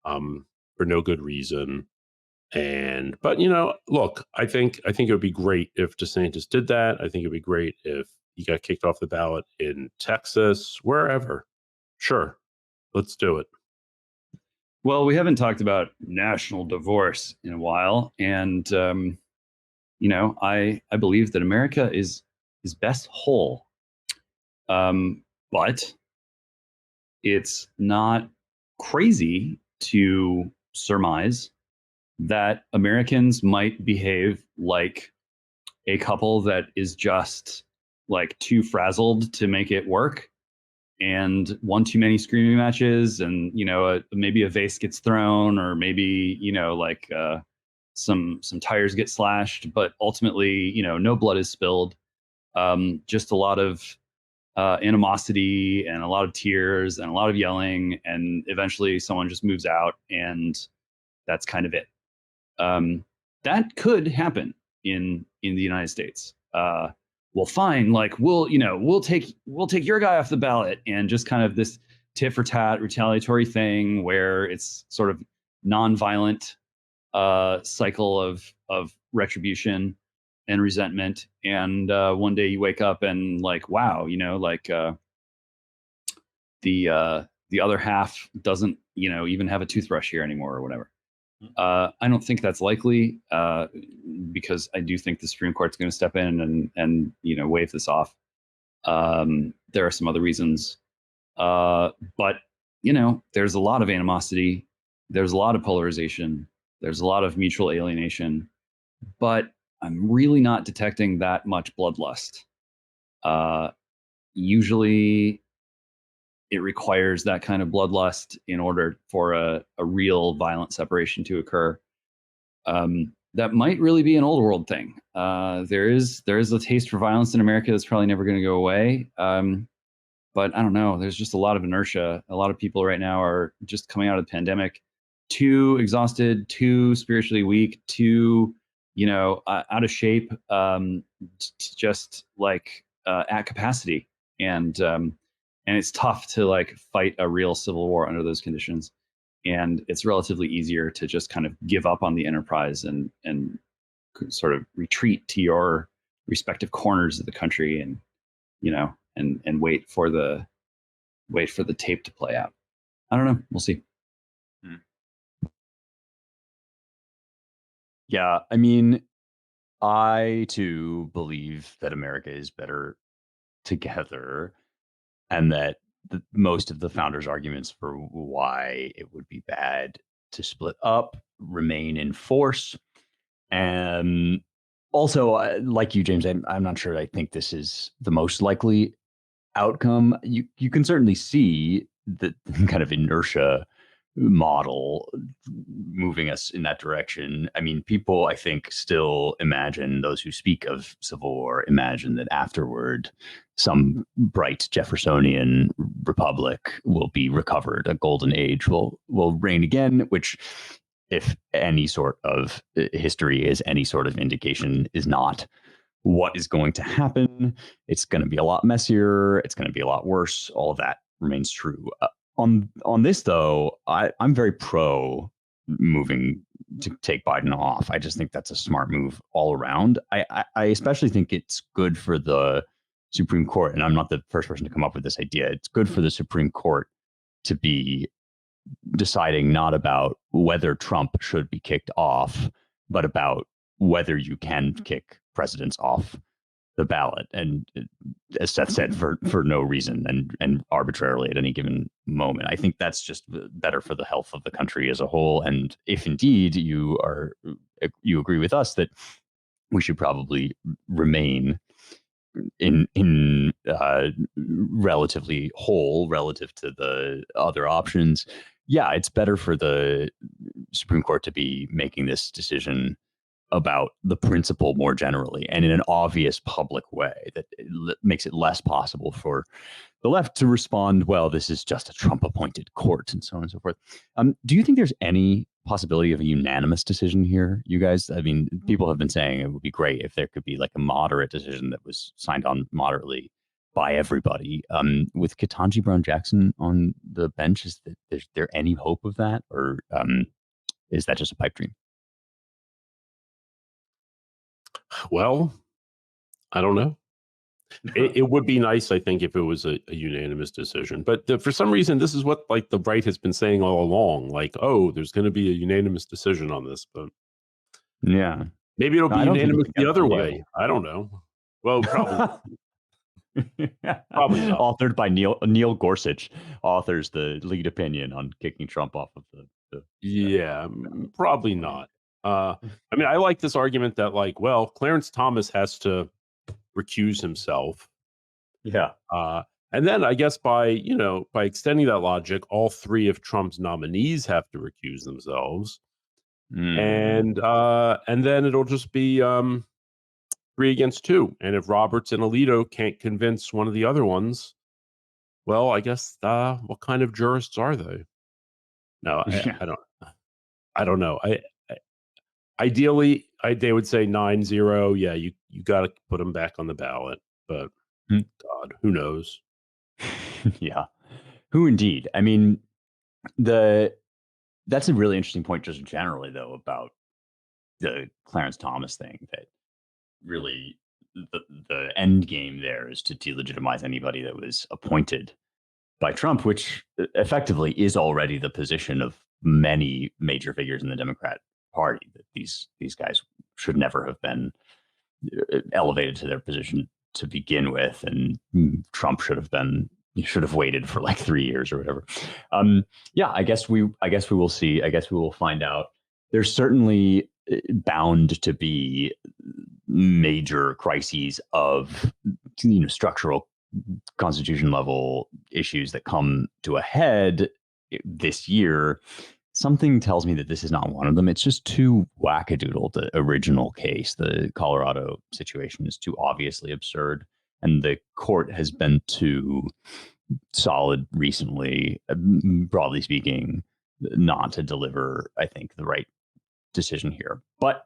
for no good reason. But look, I think it would be great if DeSantis did that. I think it'd be great if he got kicked off the ballot in Texas, wherever. Sure, let's do it. Well, we haven't talked about national divorce in a while, and I believe that America is best whole, but it's not crazy to surmise that Americans might behave like a couple that is just too frazzled to make it work, and one too many screaming matches, and maybe a vase gets thrown, or maybe some tires get slashed, but ultimately no blood is spilled, just a lot of animosity and a lot of tears and a lot of yelling, and eventually someone just moves out, and that's kind of it. That could happen in the United States. Well, fine, we'll take your guy off the ballot, and just kind of this tit for tat retaliatory thing where it's sort of nonviolent cycle of retribution and resentment. And one day you wake up and wow, the other half doesn't even have a toothbrush here anymore or whatever. I don't think that's likely, because I do think the Supreme Court's going to step in and wave this off. There are some other reasons, but there's a lot of animosity, there's a lot of polarization, there's a lot of mutual alienation, but I'm really not detecting that much bloodlust. Usually it requires that kind of bloodlust in order for a real violent separation to occur. That might really be an old world thing. There is a taste for violence in America that's probably never going to go away. But I don't know. There's just a lot of inertia. A lot of people right now are just coming out of the pandemic too exhausted, too spiritually weak, too out of shape, just at capacity, and it's tough to fight a real civil war under those conditions. And it's relatively easier to just kind of give up on the enterprise and sort of retreat to your respective corners of the country, and and wait for the tape to play out. I don't know. We'll see. Yeah, I mean, I too believe that America is better together, and that most of the founders' arguments for why it would be bad to split up remain in force. And also, like you, James, I'm not sure I think this is the most likely outcome. You can certainly see the kind of inertia model moving us in that direction. I mean, people, I think, still imagine, those who speak of civil war imagine that afterward some bright Jeffersonian republic will be recovered, a golden age will reign again, which, if any sort of history is any sort of indication, is not what is going to happen. It's going to be a lot messier. It's going to be a lot worse. All of that remains true. On this, though, I'm very pro moving to take Biden off. I just think that's a smart move all around. I especially think it's good for the Supreme Court, and I'm not the first person to come up with this idea. It's good for the Supreme Court to be deciding not about whether Trump should be kicked off, but about whether you can kick presidents off the ballot, and as Seth said, for no reason and arbitrarily at any given moment. I think that's just better for the health of the country as a whole. And if indeed you agree with us that we should probably remain in relatively whole relative to the other options, yeah, it's better for the Supreme Court to be making this decision about the principle more generally and in an obvious public way that makes it less possible for the left to respond, well, this is just a Trump appointed court and so on and so forth. Do you think there's any possibility of a unanimous decision here, you guys? I mean, people have been saying it would be great if there could be like a moderate decision that was signed on moderately by everybody. With Ketanji Brown Jackson on the bench, is there any hope of that, or is that just a pipe dream? Well, I don't know. It would be nice, I think, if it was a unanimous decision. But for some reason, this is what like the right has been saying all along. Like, oh, there's going to be a unanimous decision on this. But yeah, maybe it'll be unanimous the other way. I don't know. Well, probably. Probably not. Authored by Neil Gorsuch, authors the lead opinion on kicking Trump off of the yeah, probably not. I mean, I like this argument that, like, well, Clarence Thomas has to recuse himself. Yeah. And then I guess by extending that logic, all three of Trump's nominees have to recuse themselves. And then it'll just be 3-2. And if Roberts and Alito can't convince one of the other ones, well, I guess what kind of jurists are they? No, I don't know. Ideally, they would say 9-0. Yeah, you got to put them back on the ballot. But God, who knows? Yeah, who indeed? I mean, that's a really interesting point, just generally though, about the Clarence Thomas thing. That really the end game there is to delegitimize anybody that was appointed by Trump, which effectively is already the position of many major figures in the Democrat Party, that these guys should never have been elevated to their position to begin with, and Trump should have waited for like 3 years or whatever. Yeah, I guess we will see. I guess we will find out. There's certainly bound to be major crises of structural constitution level issues that come to a head this year. Something tells me that this is not one of them. It's just too wackadoodle. The original case, the Colorado situation, is too obviously absurd. And the court has been too solid recently, broadly speaking, not to deliver, I think, the right decision here. But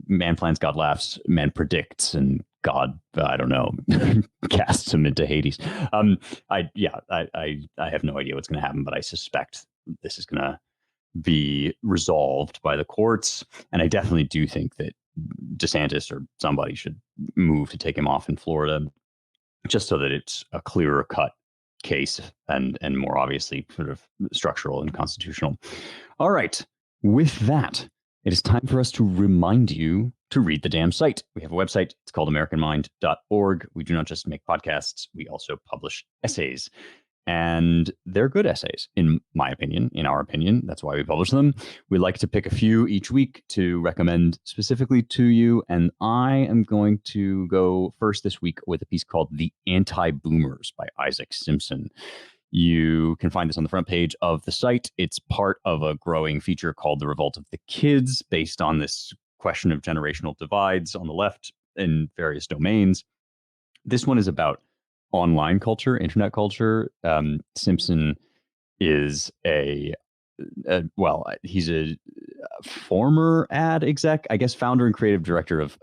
man plans, God laughs, man predicts, and God, I don't know, casts him into Hades. I have no idea what's going to happen, but I suspect this is going to be resolved by the courts. And I definitely do think that DeSantis or somebody should move to take him off in Florida, just so that it's a clearer cut case and more obviously sort of structural and constitutional. All right. With that, it is time for us to remind you to read the damn site. We have a website. It's called AmericanMind.org. We do not just make podcasts. We also publish essays. And they're good essays, in my opinion, in our opinion. That's why we publish them. We like to pick a few each week to recommend specifically to you. And I am going to go first this week with a piece called The Anti-Boomers by Isaac Simpson. You can find this on the front page of the site. It's part of a growing feature called The Revolt of the Kids, based on this question of generational divides on the left in various domains. This one is about online culture, internet culture. Simpson is he's a former ad exec, I guess, founder and creative director of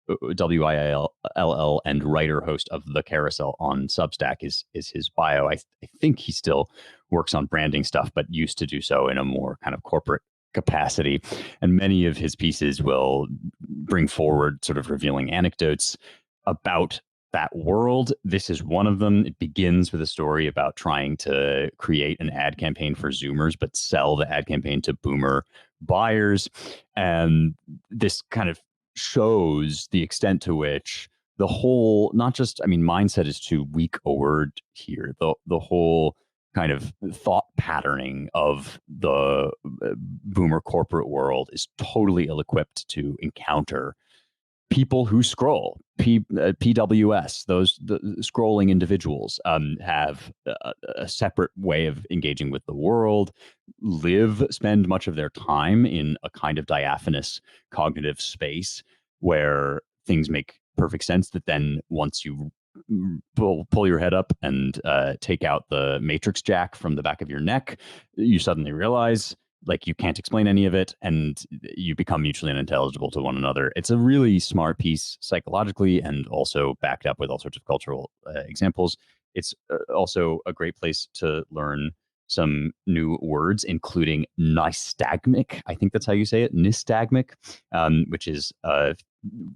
WILL and writer host of The Carousel on Substack is his bio. I think he still works on branding stuff, but used to do so in a more kind of corporate capacity. And many of his pieces will bring forward sort of revealing anecdotes about that world. This is one of them. It begins with a story about trying to create an ad campaign for Zoomers, but sell the ad campaign to boomer buyers. And this kind of shows the extent to which the whole, not just, I mean, mindset is too weak a word here. The whole kind of thought patterning of the boomer corporate world is totally ill-equipped to encounter people who scroll. PWS, the scrolling individuals have a separate way of engaging with the world, spend much of their time in a kind of diaphanous cognitive space where things make perfect sense, that then once you pull your head up and take out the matrix jack from the back of your neck, you suddenly realize like you can't explain any of it, and you become mutually unintelligible to one another. It's a really smart piece psychologically, and also backed up with all sorts of cultural examples. It's also a great place to learn some new words, including nystagmic. I think that's how you say it, nystagmic, which is a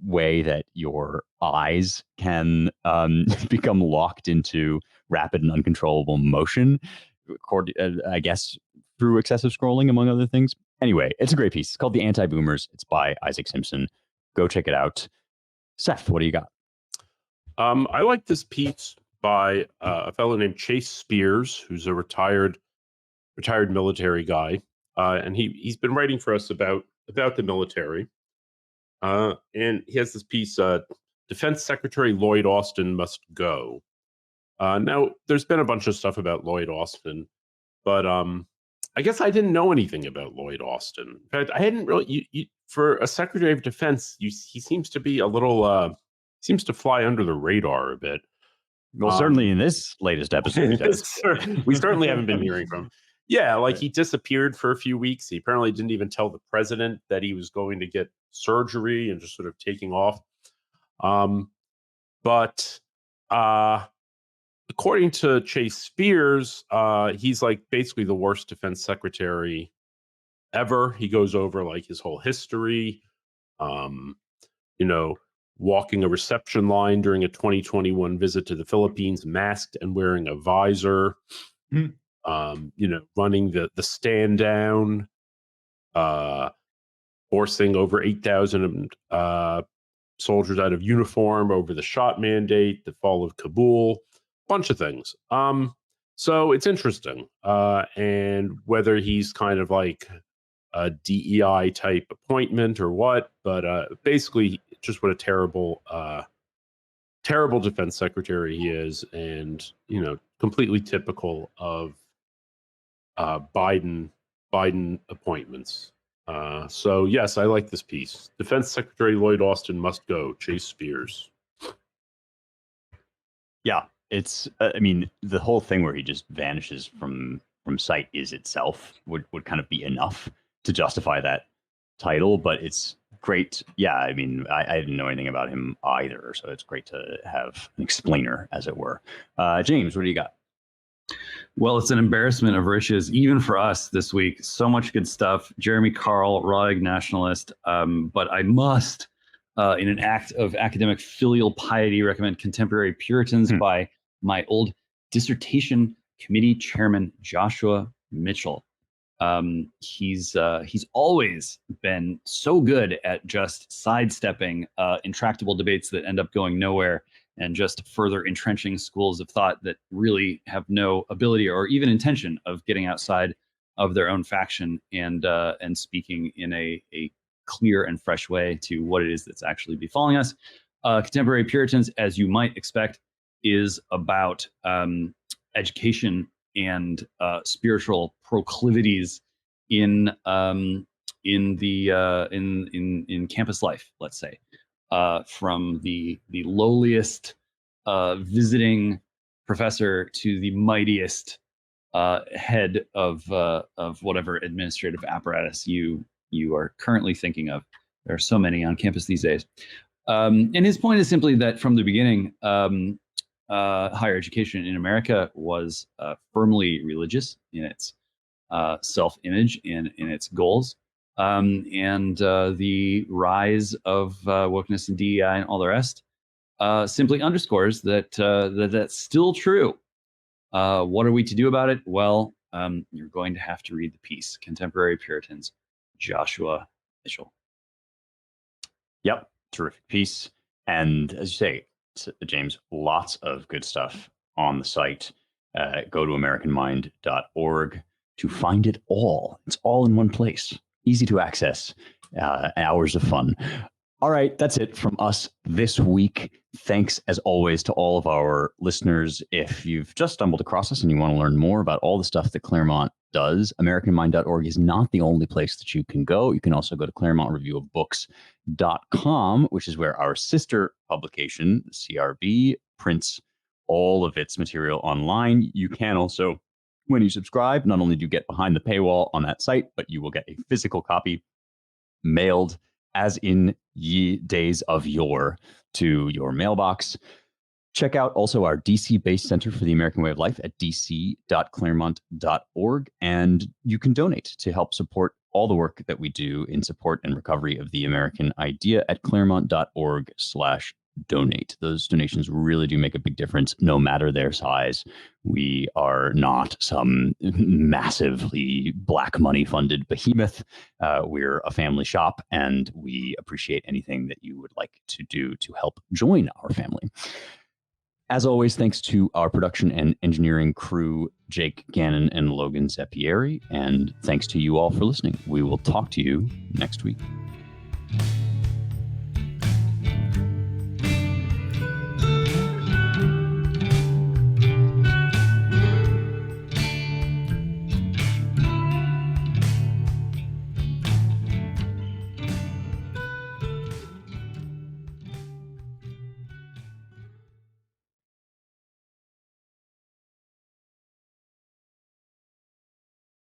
way that your eyes can become locked into rapid and uncontrollable motion, I guess, through excessive scrolling, among other things. Anyway, it's a great piece. It's called The Anti-Boomers. It's by Isaac Simpson. Go check it out. Seth, what do you got? I like this piece by a fellow named Chase Spears, who's a retired military guy, and he's been writing for us about the military. And he has this piece, Defense Secretary Lloyd Austin must go. Now, there's been a bunch of stuff about Lloyd Austin, but I guess I didn't know anything about Lloyd Austin. In fact, I hadn't really. For a Secretary of Defense, he seems to be a little. Seems to fly under the radar a bit. Well, certainly in this latest episode, we certainly haven't been hearing from him. Yeah, like he disappeared for a few weeks. He apparently didn't even tell the president that he was going to get surgery and just sort of taking off. But according to Chase Spears, he's like basically the worst defense secretary ever. He goes over like his whole history, walking a reception line during a 2021 visit to the Philippines, masked and wearing a visor, running the stand down, forcing over 8,000 soldiers out of uniform over the shot mandate, the fall of Kabul, bunch of things. So it's interesting. And whether he's kind of like a DEI type appointment or what, but basically just what a terrible defense secretary he is, and completely typical of Biden appointments. So yes, I like this piece. Defense Secretary Lloyd Austin must go. Chase Spears. Yeah, it's. I mean, the whole thing where he just vanishes from sight is itself would kind of be enough to justify that title. But it's great. Yeah, I mean, I didn't know anything about him either, so it's great to have an explainer, as it were. James, what do you got? Well, it's an embarrassment of riches, even for us this week. So much good stuff. Jeremy Carl, raw-egg nationalist. But I must, in an act of academic filial piety, recommend Contemporary Puritans by my old dissertation committee chairman, Joshua Mitchell. He's always been so good at just sidestepping intractable debates that end up going nowhere, and just further entrenching schools of thought that really have no ability or even intention of getting outside of their own faction and speaking in a clear and fresh way to what it is that's actually befalling us. Contemporary Puritans, as you might expect, is about education and spiritual proclivities in campus life, let's say. From the lowliest visiting professor to the mightiest head of whatever administrative apparatus you are currently thinking of. There are so many on campus these days. And his point is simply that from the beginning, higher education in America was firmly religious in its self-image and in its goals. And the rise of wokeness and DEI and all the rest simply underscores that that's still true. What are we to do about it? Well, you're going to have to read the piece, Contemporary Puritans, Joshua Mitchell. Yep, terrific piece. And as you say, James, lots of good stuff on the site. Go to AmericanMind.org to find it all. It's all in one place, easy to access, hours of fun. All right, that's it from us this week. Thanks, as always, to all of our listeners. If you've just stumbled across us and you want to learn more about all the stuff that Claremont does, AmericanMind.org is not the only place that you can go. You can also go to ClaremontReviewOfBooks.com, which is where our sister publication, CRB, prints all of its material online. You can also, when you subscribe, not only do you get behind the paywall on that site, but you will get a physical copy mailed as in ye days of yore to your mailbox. Check out also our DC-based Center for the American Way of Life at dc.claremont.org, and you can donate to help support all the work that we do in support and recovery of the American idea at claremont.org/donate. Those donations really do make a big difference, no matter their size. We are not some massively black money funded behemoth. We're a family shop, and we appreciate anything that you would like to do to help join our family. As always, thanks to our production and engineering crew, Jake Gannon and Logan Zeppieri, and thanks to you all for listening. We will talk to you next week.